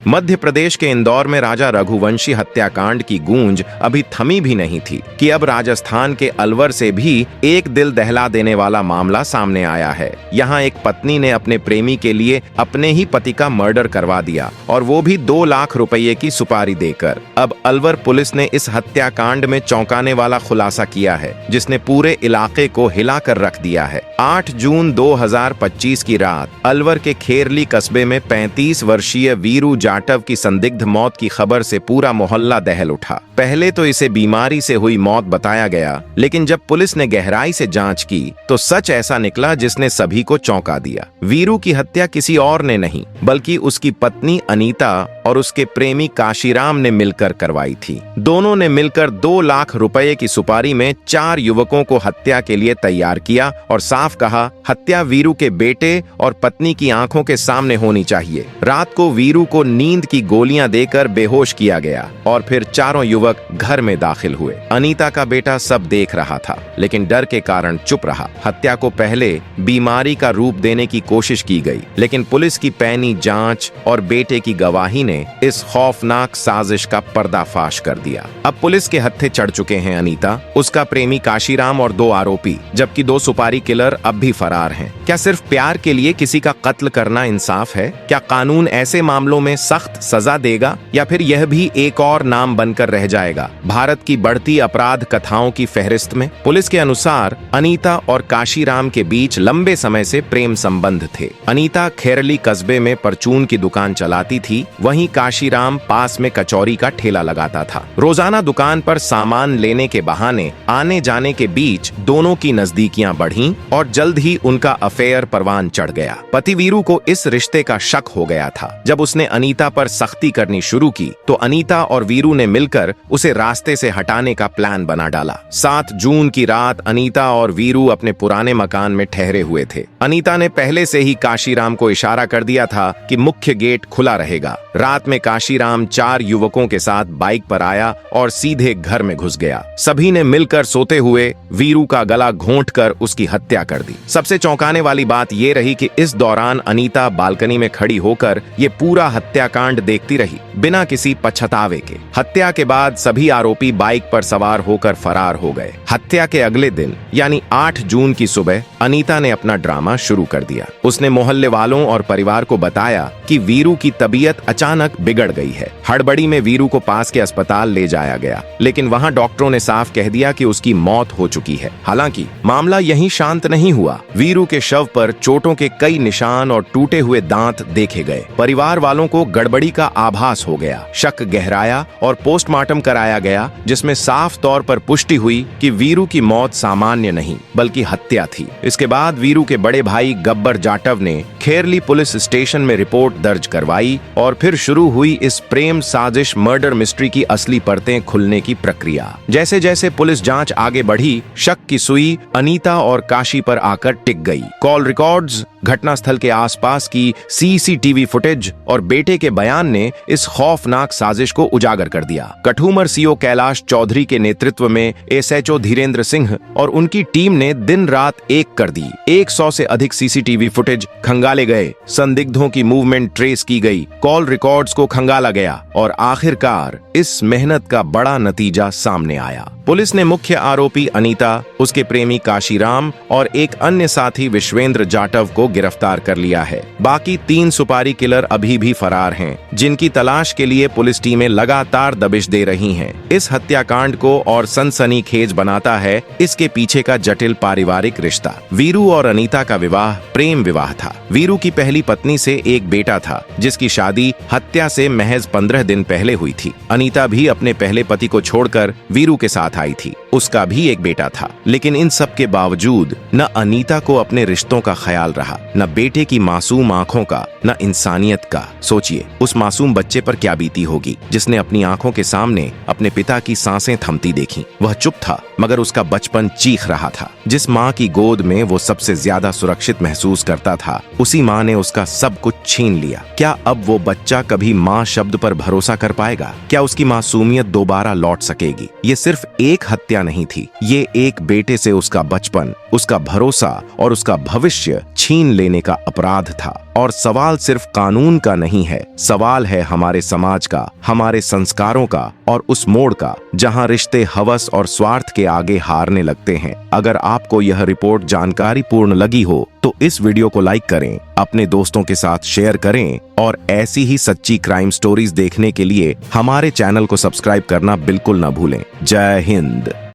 मध्य प्रदेश के इंदौर में राजा रघुवंशी हत्याकांड की गूंज अभी थमी भी नहीं थी कि अब राजस्थान के अलवर से भी एक दिल दहला देने वाला मामला सामने आया है। यहाँ एक पत्नी ने अपने प्रेमी के लिए अपने ही पति का मर्डर करवा दिया, और वो भी 2 लाख रुपए की सुपारी देकर। अब अलवर पुलिस ने इस हत्याकांड में चौंकाने वाला खुलासा किया है, जिसने पूरे इलाके को हिलाकर रख दिया है। 8 जून 2025 की रात अलवर के खेरली कस्बे में 35 वर्षीय वीरू जाटव की संदिग्ध मौत की खबर से पूरा मोहल्ला दहल उठा। पहले तो इसे बीमारी से हुई मौत बताया गया, लेकिन जब पुलिस ने गहराई से जांच की तो सच ऐसा निकला जिसने सभी को चौंका दिया। वीरू की हत्या किसी और ने नहीं, बल्कि उसकी पत्नी अनीता और उसके प्रेमी काशीराम ने मिलकर करवाई थी। दोनों ने मिलकर 2 लाख रुपए की सुपारी में 4 युवकों को हत्या के लिए तैयार किया और साफ कहा, हत्या वीरू के बेटे और पत्नी की आंखों के सामने होनी चाहिए। रात को वीरू को नींद की गोलियां देकर बेहोश किया गया और फिर चारों युवक घर में दाखिल हुए। अनीता का बेटा सब देख रहा था, लेकिन डर के कारण चुप रहा। हत्या को पहले बीमारी का रूप देने की कोशिश की गई, लेकिन पुलिस की पैनी जांच और बेटे की गवाही ने इस खौफनाक साजिश का पर्दाफाश कर दिया। अब पुलिस के हत्थे चढ़ चुके हैं अनीता, उसका प्रेमी काशीराम और 2 आरोपी, जबकि 2 सुपारी किलर अब भी फरार हैं। क्या सिर्फ प्यार के लिए किसी का कत्ल करना इंसाफ है? क्या कानून ऐसे मामलों में सख्त सजा देगा, या फिर यह भी एक और नाम बनकर रह जाएगा भारत की बढ़ती अपराध कथाओं की फहरिस्त में? पुलिस के अनुसार अनीता और काशीराम के बीच लंबे समय से प्रेम संबंध थे। अनीता खेरली कस्बे में परचून की दुकान चलाती थी, वहीं काशीराम पास में कचौरी का ठेला लगाता था। रोजाना दुकान पर सामान लेने के बहाने आने जाने के बीच दोनों की नजदीकियां बढ़ीं और जल्द ही उनका अफेयर परवान चढ़ गया। पति वीरू को इस रिश्ते का शक हो गया था। जब उसने अनीता पर सख्ती करनी शुरू की तो अनीता और वीरू ने मिलकर उसे रास्ते से हटाने का प्लान बना डाला। 7 जून की रात अनीता और वीरू अपने पुराने मकान में ठहरे हुए थे। अनीता ने पहले से ही काशीराम को इशारा कर दिया था कि मुख्य गेट खुला रहेगा। रात में काशीराम 4 युवकों के साथ बाइक पर आया और सीधे घर में घुस गया। सभी ने मिलकर सोते हुए वीरू का गला घोंटकर उसकी हत्या कर दी। सबसे चौंकाने वाली बात यह रही कि इस दौरान अनीता बालकनी में खड़ी होकर ये पूरा हत्याकांड देखती रही, बिना किसी पछतावे के। हत्या के बाद सभी आरोपी बाइक पर सवार होकर फरार हो गए। हत्या के अगले दिन यानी 8 जून की सुबह अनीता ने अपना ड्रामा शुरू कर दिया। उसने मोहल्ले वालों और परिवार को बताया कि वीरू की तबीयत अचानक बिगड़ गई है। हड़बड़ी में वीरू को पास के अस्पताल ले जाया गया, लेकिन वहां डॉक्टरों ने साफ कह दिया कि उसकी मौत हो चुकी है। हालांकि मामला यहीं शांत नहीं हुआ। वीरू के शव पर चोटों के कई निशान और टूटे हुए दांत देखे गए। परिवार वालों को गड़बड़ी का आभास हो गया। शक गहराया और पोस्टमार्टम कराया गया, जिसमें साफ तौर पर पुष्टि हुई कि वीरू की मौत सामान्य नहीं बल्कि हत्या थी। इसके बाद वीरू के बड़े भाई गब्बर जाटव ने खेरली पुलिस स्टेशन में रिपोर्ट दर्ज करवाई और फिर शुरू हुई इस प्रेम साजिश मर्डर मिस्ट्री की असली परतें खुलने की प्रक्रिया। जैसे जैसे पुलिस जांच आगे बढ़ी, शक की सुई अनीता और काशी पर आकर टिक गई। कॉल रिकॉर्ड्स, घटनास्थल के आसपास की सीसीटीवी फुटेज और बेटे के बयान ने इस खौफनाक साजिश को उजागर कर दिया। कठूमर सीओ कैलाश चौधरी के नेतृत्व में एसएचओ धीरेन्द्र सिंह और उनकी टीम ने दिन रात एक कर दी। 100 से अधिक सीसीटीवी फुटेज खंगाले गए, संदिग्धों की मूवमेंट ट्रेस की गई, कॉल रिकॉर्ड्स को खंगाला गया और आखिरकार इस मेहनत का बड़ा नतीजा सामने आया। पुलिस ने मुख्य आरोपी अनीता, उसके प्रेमी काशीराम और एक अन्य साथी विश्वेंद्र जाटव को गिरफ्तार कर लिया है। बाकी 3 सुपारी किलर अभी भी फरार हैं, जिनकी तलाश के लिए पुलिस टीमें लगातार दबिश दे रही हैं। इस हत्याकांड को और सनसनीखेज बनाता है इसके पीछे का जटिल पारिवारिक रिश्ता। वीरू और अनीता का विवाह प्रेम विवाह था। वीरू की पहली पत्नी से एक बेटा था, जिसकी शादी हत्या से महज 15 दिन पहले हुई थी। अनीता भी अपने पहले पति को छोड़कर वीरू के साथ आई थी। उसका भी एक बेटा था, लेकिन इन सब के बावजूद न अनीता को अपने रिश्तों का ख्याल रहा, न बेटे की मासूम आंखों का, न इंसानियत का। सोचिए उस मासूम बच्चे पर क्या बीती होगी, जिसने अपनी आंखों के सामने अपने पिता की सांसें थमती देखी। वह चुप था, मगर उसका बचपन चीख रहा था। जिस माँ की गोद में वो सबसे ज्यादा सुरक्षित महसूस करता था, उसी माँ ने उसका सब कुछ छीन लिया। क्या अब वो बच्चा कभी माँ शब्द पर भरोसा कर पाएगा? क्या उसकी मासूमियत दोबारा लौट सकेगी? ये सिर्फ एक हत्या हत्या नहीं थी, ये एक बेटे से उसका बचपन, उसका भरोसा और उसका भविष्य छीन लेने का अपराध था। और सवाल सिर्फ कानून का नहीं है, सवाल है हमारे समाज का, हमारे संस्कारों का और उस मोड़ का जहां रिश्ते हवस और स्वार्थ के आगे हारने लगते हैं। अगर आपको यह रिपोर्ट जानकारीपूर्ण लगी हो तो इस वीडियो को लाइक करें, अपने दोस्तों के साथ शेयर करें और ऐसी ही सच्ची क्राइम स्टोरीज देखने के लिए हमारे चैनल को सब्सक्राइब करना बिल्कुल न भूलें। जय हिंद।